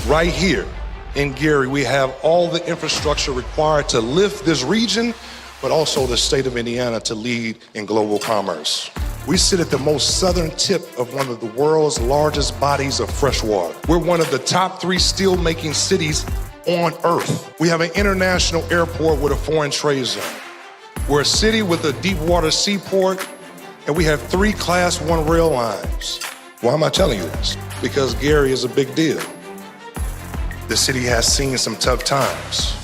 Right here in Gary, we have all the infrastructure required to lift this region, but also the state of Indiana to lead in global commerce. We sit at the most southern tip of one of the world's largest bodies of fresh water. We're one of the top 3 steel-making cities on earth. We have an international airport with a foreign trade zone. We're a city with a deep water seaport, and we have 3 Class 1 rail lines. Why am I telling you this? Because Gary is a big deal. The city has seen some tough times,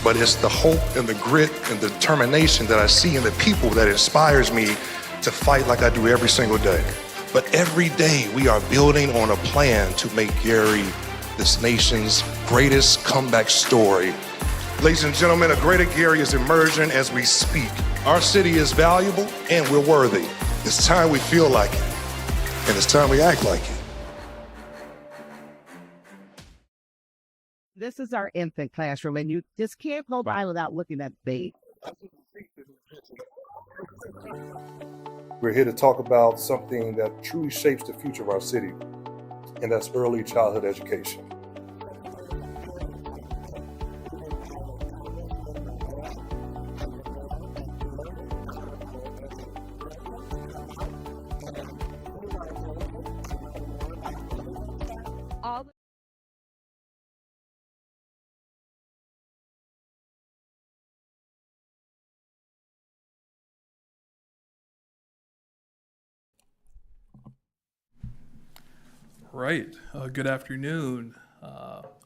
but it's the hope and the grit and the determination that I see in the people that inspires me to fight like I do every single day. But every day we are building on a plan to make Gary this nation's greatest comeback story. Ladies and gentlemen, a greater Gary is emerging as we speak. Our city is valuable and we're worthy. It's time we feel like it, and it's time we act like it. This is our infant classroom, and you just can't go by without looking at the baby. We're here to talk about something that truly shapes the future of our city, and that's early childhood education. Right. Good afternoon.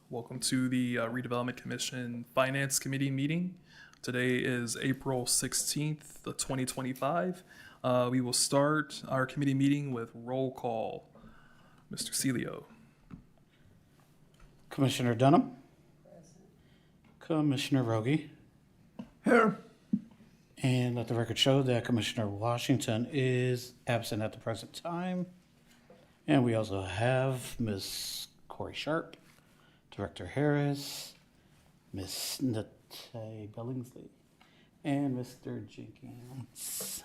Welcome to the Redevelopment Commission Finance Committee meeting. Today is April 16th, 2025. We will start our committee meeting with roll call. Mr. Celio. Commissioner Dunham. Commissioner Rogie. Here. And let the record show that Commissioner Washington is absent at the present time. And we also have Ms. Corey Sharp, Director Harris, Ms. Nate Billingsley, and Mr. Jenkins.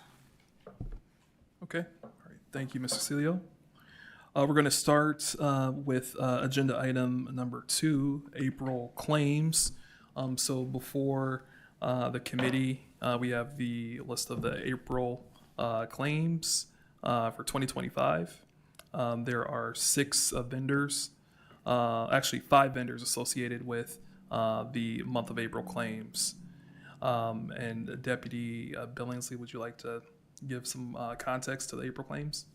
Okay. All right. Thank you, Mr. Celio. We're going to start with agenda item number 2, April claims. So before the committee, we have the list of the April claims for 2025. There are 6 vendors, actually 5 vendors associated with the month of April claims. And Deputy Billingsley, would you like to give some context to the April claims?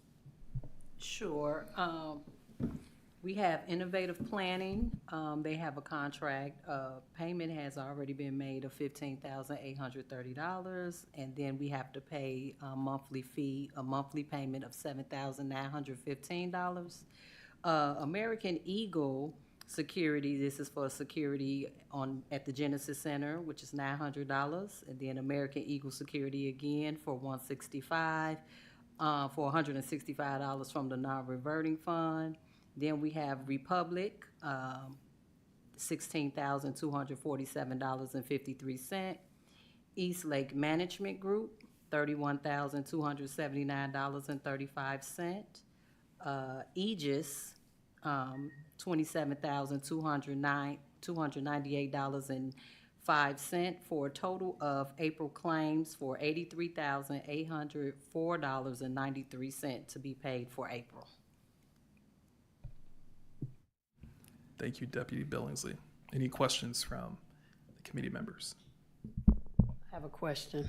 Sure. We have Innovative Planning. They have a contract. Payment has already been made of $15,830, and then we have to pay a monthly fee, a monthly payment of $7,915. American Eagle Security, this is for security at the Genesis Center, which is $900, and then American Eagle Security again for $165, for $165 from the non-reverting fund. Then we have Republic, $16,247.53. East Lake Management Group, $31,279.35. Aegis, $27,298.05 for a total of April claims for $83,804.93 to be paid for April. Thank you, Deputy Billingsley. Any questions from the committee members? I have a question.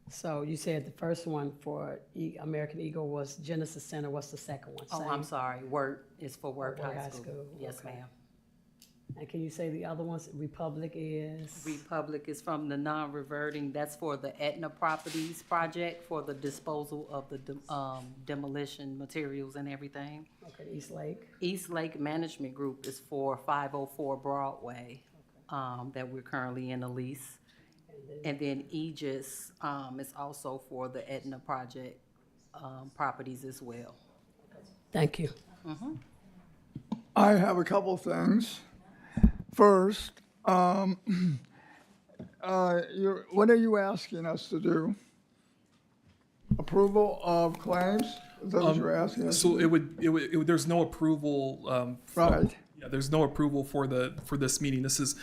So you said the first one for American Eagle was Genesis Center. What's the second one? Oh, I'm sorry. Wirt is for Wirt Wirt High School. Yes, okay. ma'am. And can you say the other ones? Republic is? Republic is from the non-reverting. That's for the Aetna Properties project for the disposal of the demolition materials and everything. Okay, East Lake. East Lake Management Group is for 504 Broadway, that we're currently in a lease. And then Aegis is also for the Aetna project properties as well. Thank you. I have a couple things. First, what are you asking us to do? Approval of claims? Is that what you're asking us? So it would there's no approval. Right. Yeah, there's no approval for this meeting. This is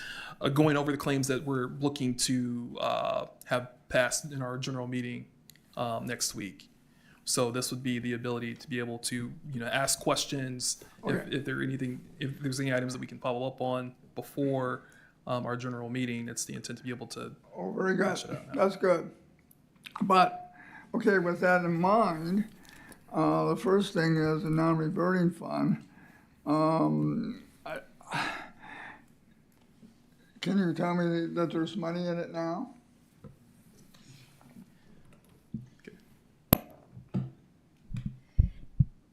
going over the claims that we're looking to have passed in our general meeting next week. So this would be the ability to be able to, ask questions if there's any items that we can follow up on before our general meeting. It's the intent to be able to. Oh, very good. Hash it out now. That's good. But, okay, with that in mind, the first thing is a non-reverting fund. Can you tell me that there's money in it now?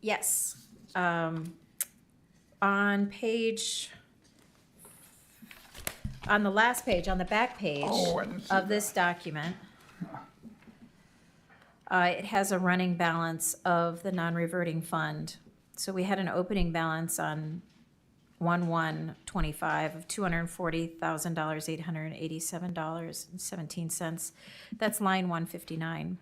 Yes. On the last page, on the back page Oh, I didn't see of this document, it has a running balance of the non-reverting fund. So we had an opening balance on 1/1/25 of $240,000, $887.17. That's line 159.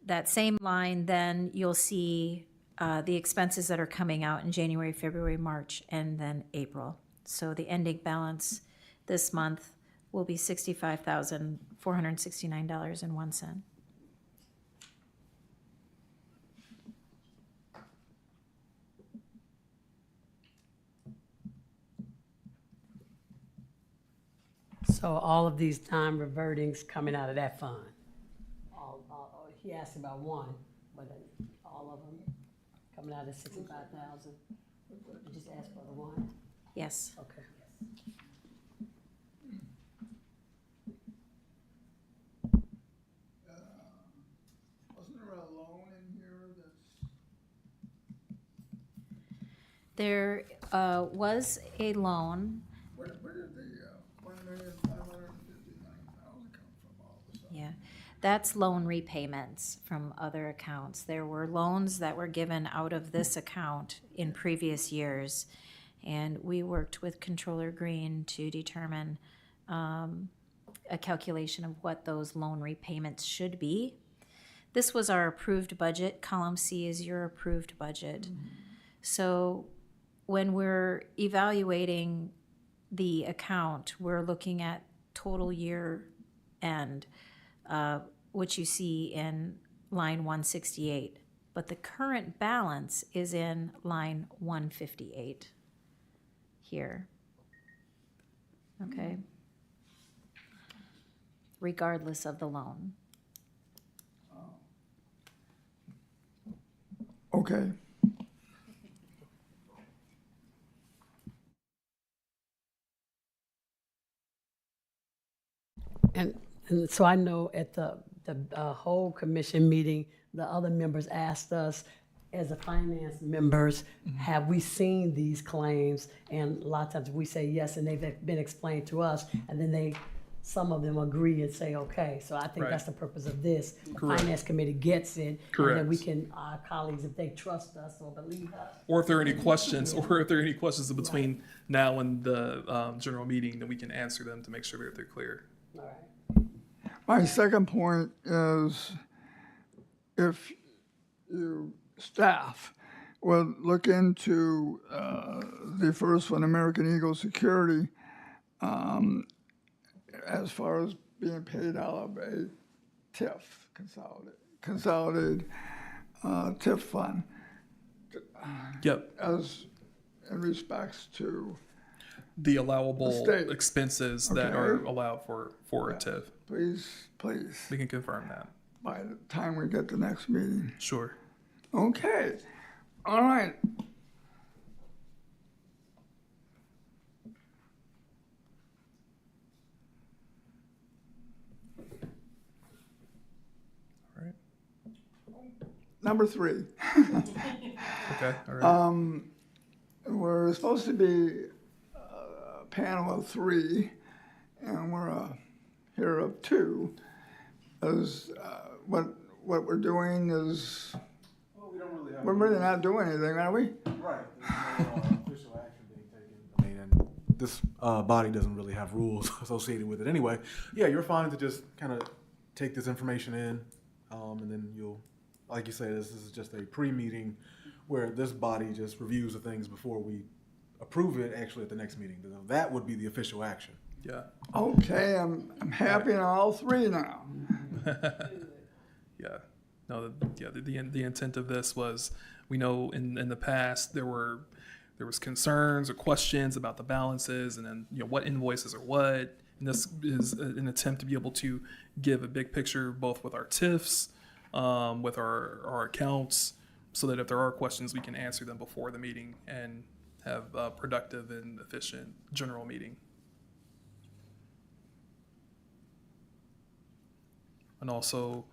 That same line, then you'll see the expenses that are coming out in January, February, March, and then April. So the ending balance this month will be $65,469.01. So all of these non-revertings coming out of that fund? He asked about one, but all of them coming out of 65,000? You just asked for the one? Yes. Okay. Wasn't there a loan in here that's, There was a loan. where did the $1,559,000 come from all of a sudden? Yeah, that's loan repayments from other accounts. There were loans that were given out of this account in previous years, and we worked with Controller Green to determine a calculation of what those loan repayments should be. This was our approved budget. Column C is your approved budget. So when we're evaluating the account, we're looking at total year end, which you see in line 168. But the current balance is in line 158 here. Okay? Regardless of the loan. Okay. And so I know at the whole commission meeting, the other members asked us, as a finance members, have we seen these claims? And a lot of times we say yes, and they've been explained to us, and then some of them agree and say, okay. So I think Right. that's the purpose of this. The Correct. Finance committee gets it. And Correct. then we can, our colleagues, if they trust us or believe us. Or if there are any questions, between now and the general meeting, then we can answer them to make sure that they're clear. All right. My second point is if you, staff, would look into the first one, American Eagle Security, as far as being paid out of a TIF, consolidated TIF fund, Yep, as in respects to, the allowable state. expenses that are Okay. allowed for a TIF. please, We can confirm that. by the time we get to the next meeting. Sure. Okay, all right. All right. Number 3, Okay. All right. we're supposed to be a panel of 3, and we're here of 2. Is what we're doing is, Well, we don't really have. we're really not doing anything, are we? Right, there's no official action being taken. I mean, and this body doesn't really have rules associated with it anyway. Yeah, you're fine to just kind of take this information in, and then you'll, like you say, this is just a pre-meeting where this body just reviews the things before we approve it actually at the next meeting. That would be the official action. Yeah. Okay, I'm happy in all three now. Yeah. No, the intent of this was, we know in the past there was concerns or questions about the balances, and then, what invoices are what. And this is an attempt to be able to give a big picture, both with our TIFs, with our accounts, so that if there are questions, we can answer them before the meeting and have a productive and efficient general meeting. And also,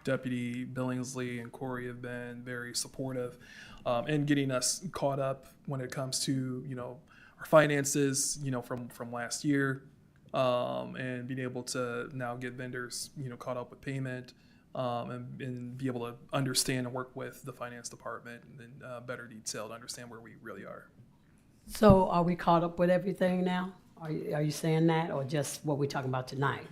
Deputy Billingsley and Corey have been very supportive in getting us caught up when it comes to our finances from last year, and being able to now get vendors caught up with payment, and be able to understand and work with the finance department in better detail to understand where we really are. So are we caught up with everything now? Are you saying that, or just what we're talking about tonight?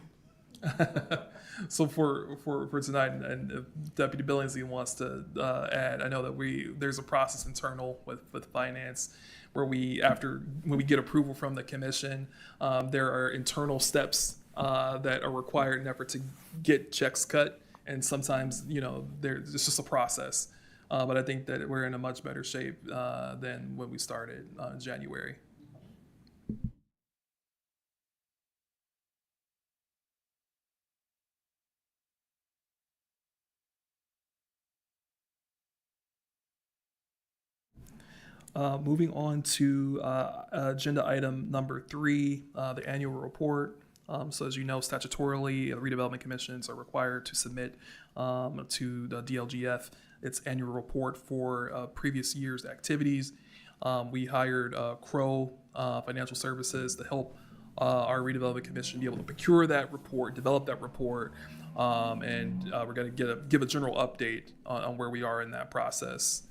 So for tonight, and if Deputy Billingsley wants to add, I know that there's a process internal with finance where when we get approval from the commission, there are internal steps that are required in effort to get checks cut, and sometimes it's just a process. But I think that we're in a much better shape than when we started in January. Moving on to agenda item number 3, the annual report. So as you know, statutorily, redevelopment commissions are required to submit to the DLGF its annual report for previous year's activities. We hired Crow Financial Services to help our redevelopment commission be able to procure that report, develop that report, and we're going to give a general update on where we are in that process.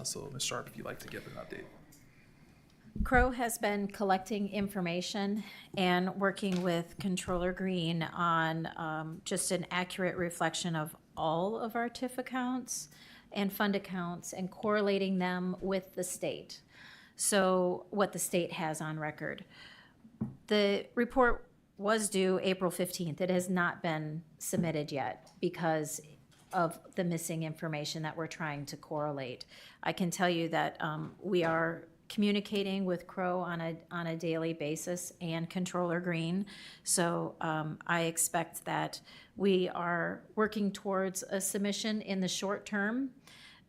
So, Ms. Sharp, if you'd like to give an update. Crow has been collecting information and working with Controller Green on just an accurate reflection of all of our TIF accounts and fund accounts and correlating them with the state. So what the state has on record. The report was due April 15th. It has not been submitted yet because of the missing information that we're trying to correlate. I can tell you that we are communicating with Crow on a daily basis and Controller Green. So I expect that we are working towards a submission in the short term.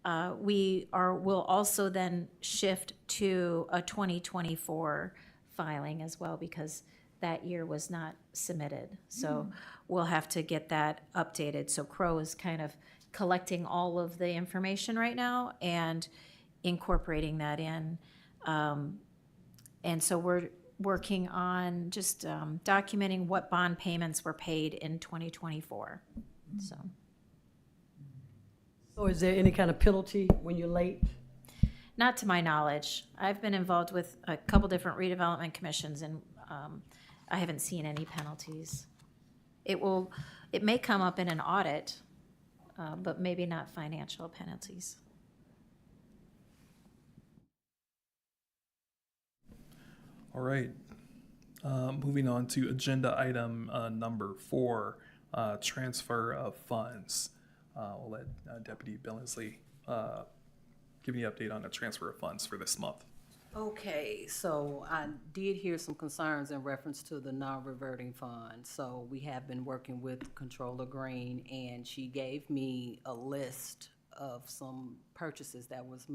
We'll also then shift to a 2024 filing as well, because that year was not submitted. So we'll have to get that updated. So Crow is kind of collecting all of the information right now and incorporating that in. And so we're working on just documenting what bond payments were paid in 2024. So is there any kind of penalty when you're late? Not to my knowledge. I've been involved with a couple different redevelopment commissions, and I haven't seen any penalties. It may come up in an audit, but maybe not financial penalties. All right. Moving on to agenda item number 4, transfer of funds. We'll let Deputy Billingsley give you an update on the transfer of funds for this month. Okay, so I did hear some concerns in reference to the non-reverting fund. So we have been working with Controller Green, and she gave me a list of some purchases that was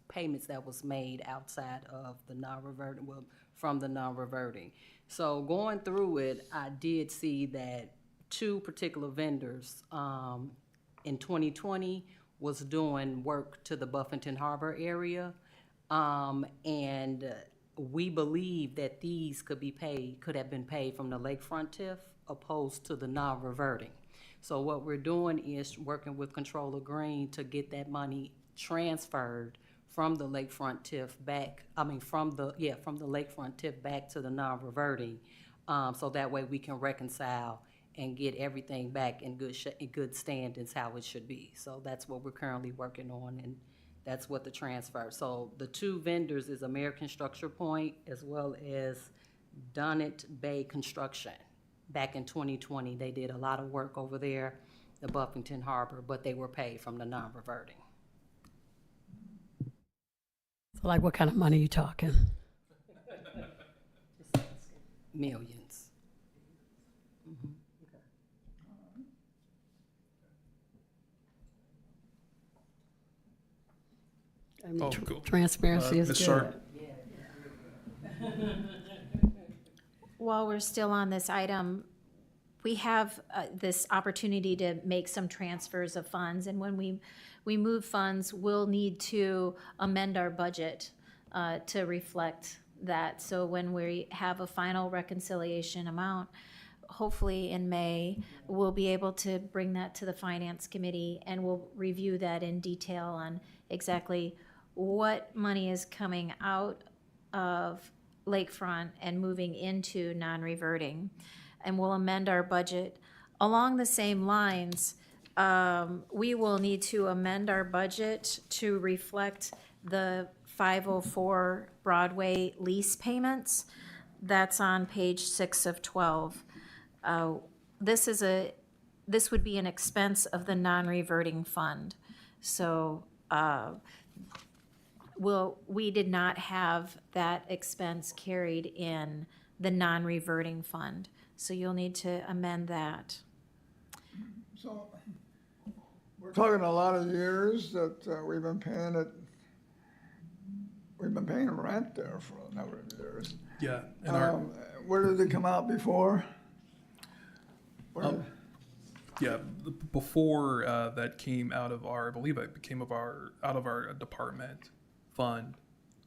payments that was made outside of the non-reverting, well, from the non-reverting. So going through it, I did see that 2 particular vendors in 2020 was doing work to the Buffington Harbor area. And we believe that these could have been paid from the lakefront TIF opposed to the non-reverting. So what we're doing is working with Controller Green to get that money transferred from the lakefront TIF back, from the lakefront TIF back to the non-reverting. So that way we can reconcile and get everything back in good standings how it should be. So that's what we're currently working on, and That's what the transfer. So the two vendors is American Structure Point as well as Dunnet Bay Construction. Back in 2020, they did a lot of work over there, the Buffington Harbor, but they were paid from the non-reverting. So like what kind of money you talking? Millions. I mean, Oh, cool. Transparency is Ms. good. Sharp? While we're still on this item, we have this opportunity to make some transfers of funds, and when we move funds, we'll need to amend our budget to reflect that. So when we have a final reconciliation amount, hopefully in May, we'll be able to bring that to the Finance Committee, and we'll review that in detail on exactly what money is coming out of lakefront and moving into non-reverting. And we'll amend our budget. Along the same lines, we will need to amend our budget to reflect the 504 Broadway lease payments. That's on page 6 of 12. This would be an expense of the non-reverting fund. So we did not have that expense carried in the non-reverting fund. So you'll need to amend that. So we're talking a lot of years that we've been paying it. We've been paying rent there for a number of years. Yeah, and our, Where did it come out before? yeah, before that came out of our, I believe it came out of our department fund.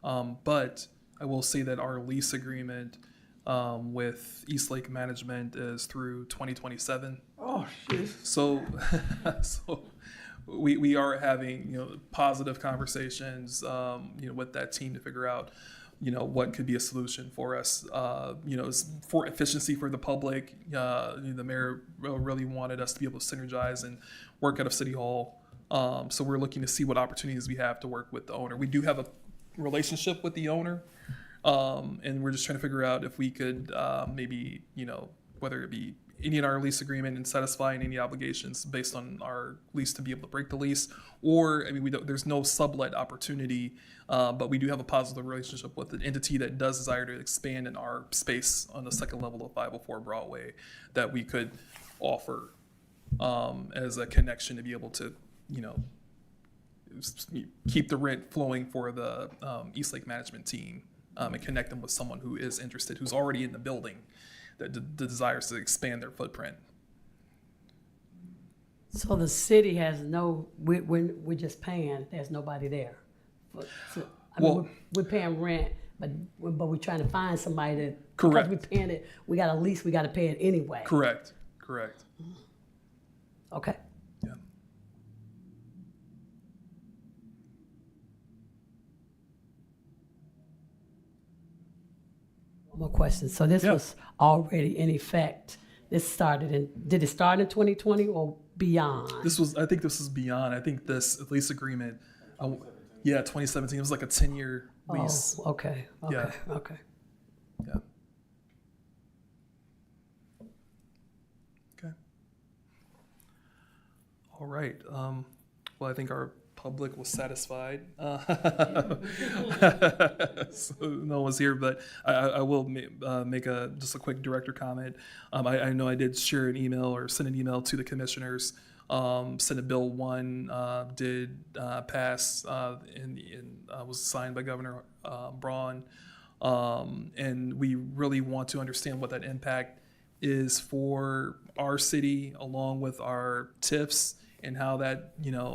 But I will say that our lease agreement with Eastlake Management is through 2027. Oh, jeez. So, so we are having, positive conversations, with that team to figure out, what could be a solution for us, for efficiency for the public. The mayor really wanted us to be able to synergize and work out of City Hall. So we're looking to see what opportunities we have to work with the owner. We do have a relationship with the owner, and we're just trying to figure out if we could maybe, whether it be ending our lease agreement and satisfying any obligations based on our lease to be able to break the lease, or there's no sublet opportunity, but we do have a positive relationship with an entity that does desire to expand in our space on the second level of 504 Broadway that we could offer as a connection to be able to, keep the rent flowing for the Eastlake Management team and connect them with someone who is interested, who's already in the building, that desires to expand their footprint. So the city has we're just paying, there's nobody there. We're paying rent, but we're trying to find somebody to. Correct. Because we're paying it, we got a lease, we got to pay it anyway. Correct. Okay. Yeah. One more question. So this was already in effect. Did it start in 2020 or beyond? I think this is beyond. I think this lease agreement, 2017. It was like a 10-year lease. Oh, okay. Yeah. Okay. Yeah. Okay. All right. Well, I think our public was satisfied. So no one's here, but I will make just a quick director comment. I know I did share an email or send an email to the commissioners. Senate Bill 1 did pass and was signed by Governor Braun. And we really want to understand what that impact is for our city, along with our TIFs, and how that,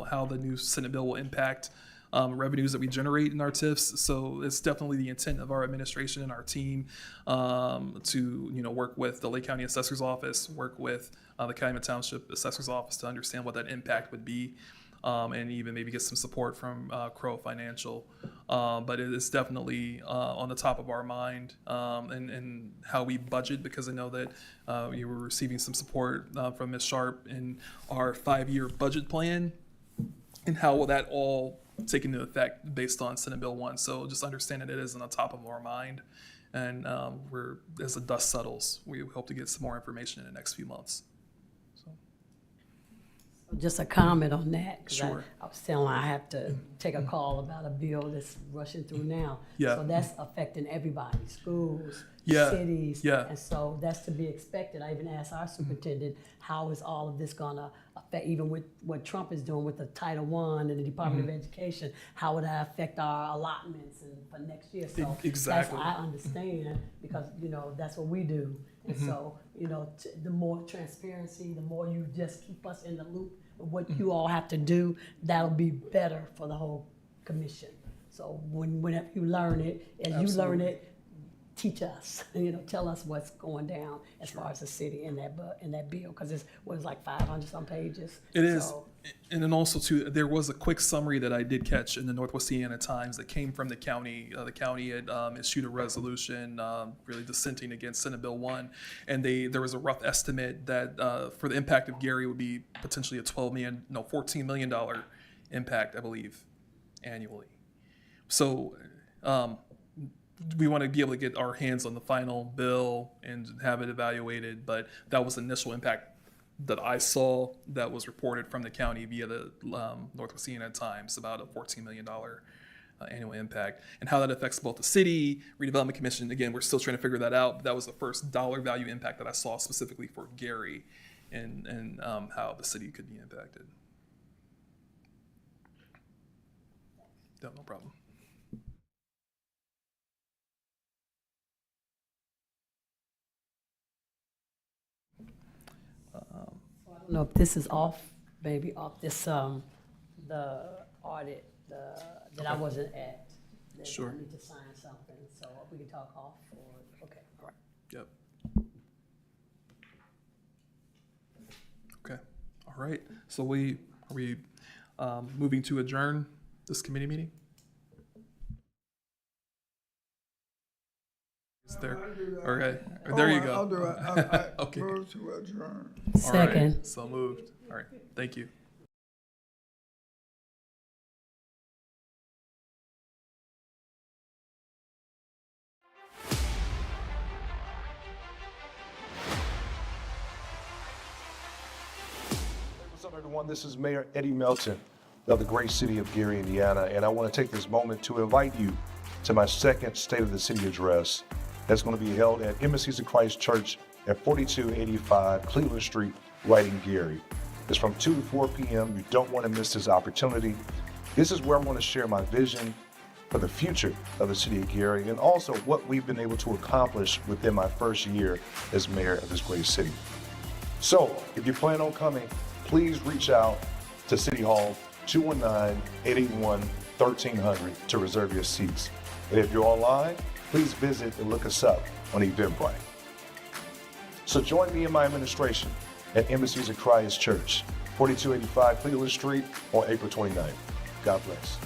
how the new Senate bill will impact revenues that we generate in our TIFs. So it's definitely the intent of our administration and our team to, work with the Lake County Assessor's Office, work with the Calumet Township Assessor's Office to understand what that impact would be, and even maybe get some support from Crow Financial. But it is definitely on the top of our mind and how we budget, because I know that you were receiving some support from Ms. Sharp in our 5-year budget plan, and how that all taken into effect based on Senate Bill 1. So just understand that it is on the top of our mind. And as the dust settles, we hope to get some more information in the next few months. Just a comment on that. 'Cause Sure. I was telling I have to take a call about a bill that's rushing through now. Yeah. So that's affecting everybody, schools, Yeah. cities. Yeah. And so that's to be expected. I even asked our superintendent, how is all of this gonna affect, even with what Trump is doing with the Title I and the Department of Education, how would that affect our allotments and for next year? So Exactly. that's, I understand, because, that's what we do. And so, the more transparency, the more you just keep us in the loop of what you all have to do, that'll be better for the whole commission. So whenever you learn it, as you learn it, teach us, tell us what's going down as far as the city in that bill, because it's like 500 some pages. It is. So, And then also too, there was a quick summary that I did catch in the Northwest Indiana Times that came from the county. The county had issued a resolution really dissenting against Senate Bill 1. And there was a rough estimate that for the impact of Gary would be potentially a $14 million impact, I believe, annually. So we want to be able to get our hands on the final bill and have it evaluated. But that was the initial impact that I saw that was reported from the county via the Northwest Indiana Times, about a $14 million annual impact. And how that affects both the city, Redevelopment Commission, again, we're still trying to figure that out. But that was the first dollar value impact that I saw specifically for Gary and how the city could be impacted. No problem. I don't know if this is off this, the audit, that I wasn't at. That Sure. I need to sign something, so we can talk off or, okay, all right. Yep. Okay. All right. So are we moving to adjourn this committee meeting? Is there? Okay. There you go. I'll do it. I Okay. move to adjourn. All right. Second. So moved. All right. Thank you. What's up, everyone? This is Mayor Eddie Melton of the great city of Gary, Indiana, and I want to take this moment to invite you to my second State of the City address that's going to be held at Embassies of Christ Church at 4285 Cleveland Street, right in Gary. It's from 2 to 4 p.m. You don't want to miss this opportunity. This is where I want to share my vision for the future of the city of Gary and also what we've been able to accomplish within my first year as mayor of this great city. So if you plan on coming, please reach out to City Hall 219-881-1300 to reserve your seats. And if you're online, please visit and look us up on Eventbrite. So join me in my administration at Embassies of Christ Church, 4285 Cleveland Street on April 29th. God bless.